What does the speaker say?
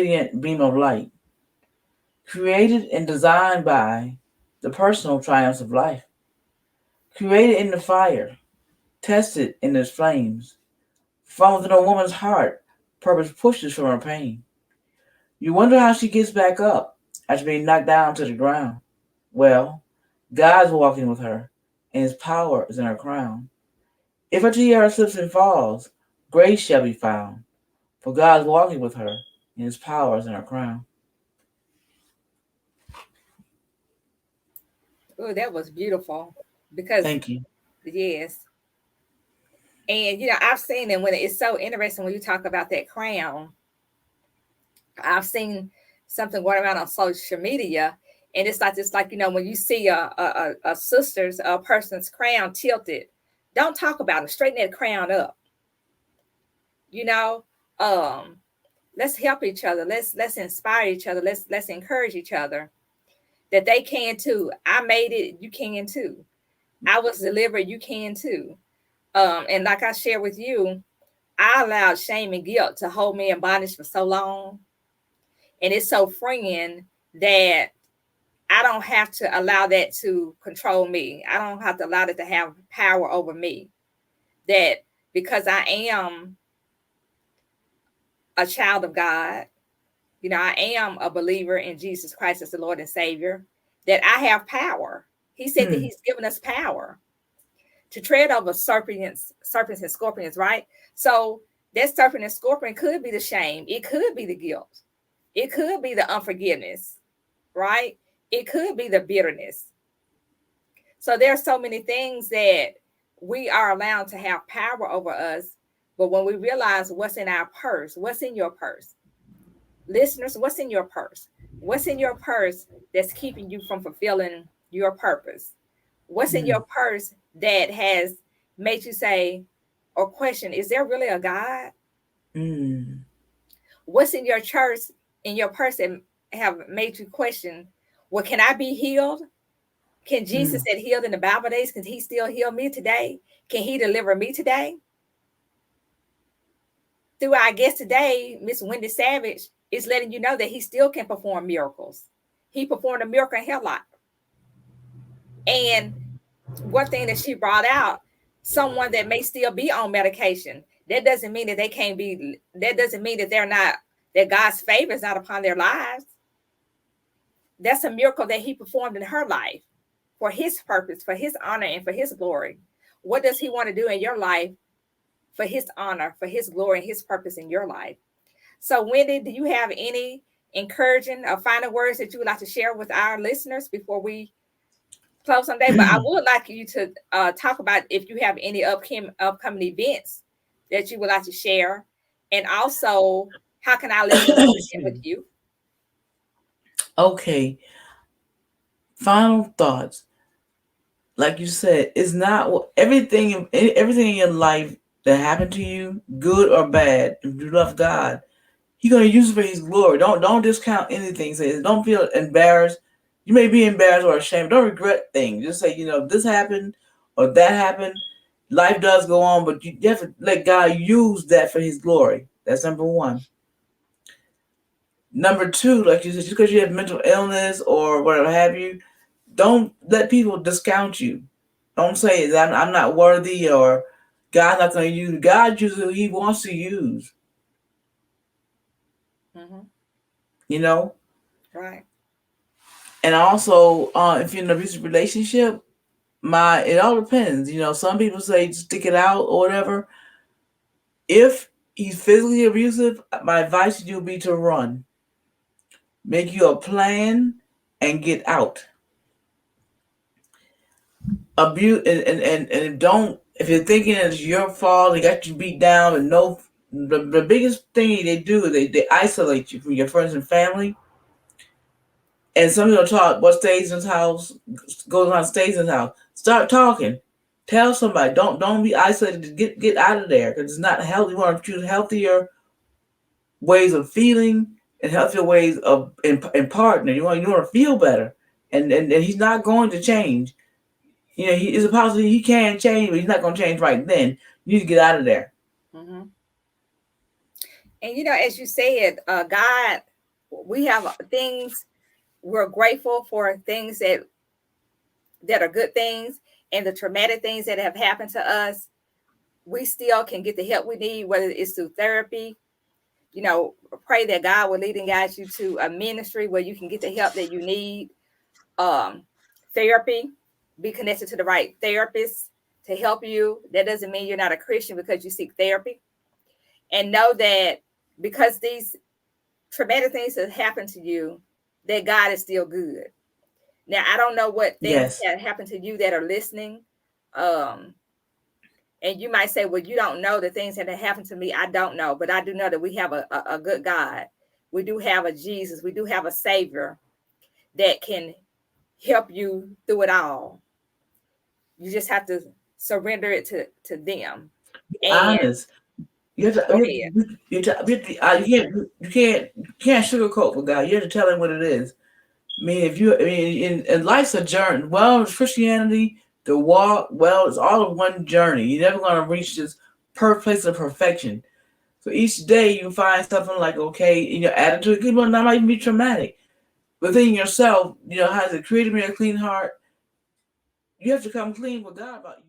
radiant beam of light, created and designed by the personal triumphs of life, created in the fire, tested in its flames. From within a woman's heart, purpose pushes from her pain. You wonder how she gets back up after being knocked down to the ground. Well, God's walking with her, and his power is in her crown. If her tiara slips and falls, grace shall be found, for God's walking with her, and his power is in her crown. Oh, that was beautiful. Because Thank you. yes. And I've seen it when it's so interesting when you talk about that crown. I've seen something going around on social media, and it's like when you see a sister's a person's crown tilted, don't talk about it. Straighten that crown up. You know, um, let's help each other. Let's inspire each other. Let's encourage each other that they can too. I made it. You can too. I was delivered. You can too. And like I shared with you, I allowed shame and guilt to hold me in bondage for so long, and it's so freeing that I don't have to allow that to control me. I don't have to allow it to have power over me. That because I am a child of God, I am a believer in Jesus Christ as the Lord and Savior, that I have power. He said that Hmm. He's given us power to tread over serpents and scorpions, right? So that serpent and scorpion could be the shame, it could be the guilt, it could be the unforgiveness, right? It could be the bitterness. So there are so many things that we are allowed to have power over us. But when we realize what's in our purse, what's in your purse, listeners, what's in your purse? What's in your purse that's keeping you from fulfilling your purpose? What's in Hmm. your purse that has made you say or question, is there really a God? Hmm. What's in your church, in your purse that have made you question, well, can I be healed? Can Jesus Hmm. that healed in the Bible days, can he still heal me today? Can he deliver me today? Through our guest today, Miss Wendy Savage is letting you know that he still can perform miracles. He performed a miracle in her life. And one thing that she brought out, someone that may still be on medication, that doesn't mean that they can't be, that doesn't mean that they're not, that God's favor is not upon their lives. That's a miracle that he performed in her life for his purpose, for his honor, and for his glory. What does he want to do in your life for his honor, for his glory, and his purpose in your life? So, Wendy, do you have any encouraging or final words that you would like to share with our listeners before we close on day? But I would like you to talk about if you have any upcoming events that you would like to share, and also how can our listeners connect with you? Okay. Final thoughts. Like you said, it's not everything in your life that happened to you, good or bad. If you love God, He's gonna use it for His glory. Don't discount anything. Say don't feel embarrassed. You may be embarrassed or ashamed. Don't regret things. Just say this happened or that happened. Life does go on, but you have to let God use that for His glory. That's number one. Number two, like you said, just because you have mental illness or whatever have you, don't let people discount you. Don't say that I'm not worthy or God's not going to use. God uses who He wants to use. Mm-hmm. You know. Right. And also, if you're in an abusive relationship, it all depends. Some people say stick it out or whatever. If he's physically abusive, my advice to you would be to run. Make you a plan and get out. Abuse and don't, if you're thinking it's your fault, they got you beat down and no, the biggest thing they do is they isolate you from your friends and family. And some people talk what stays in his house goes on stays in his house. Start talking. Tell somebody. Don't be isolated. Get out of there because it's not healthy. You want to choose healthier ways of feeling and healthier ways of in partner. You want to feel better. And he's not going to change. He is a possibility he can change, but he's not going to change right then. You need to get out of there. Mm-hmm. And as you said, God. we have things, we're grateful for things that are good things, and the traumatic things that have happened to us, we still can get the help we need, whether it's through therapy. You know, pray that God will lead and guide you to a ministry where you can get the help that you need. Um, Therapy, be connected to the right therapist to help you. That doesn't mean you're not a Christian because you seek therapy. And know that because these traumatic things have happened to you, that God is still good. Now, I don't know what things Yes. that happened to you that are listening. Um, and you might say, well, you don't know the things that have happened to me. I don't know, but I do know that we have a good God. We do have a Jesus. We do have a Savior that can help you through it all. You just have to surrender it to them. Be And honest. You have to. go You, have ahead. to, you, have to, you can't sugarcoat with God. You have to tell him what it is. I mean, if you, I mean, in life's a journey. Well, it's Christianity, the walk, well, it's all of one journey. You're never going to reach this perfect place of perfection. So each day you find something like, okay, in your attitude, it might even be traumatic. Within yourself, has it created me a clean heart? You have to come clean with God about you.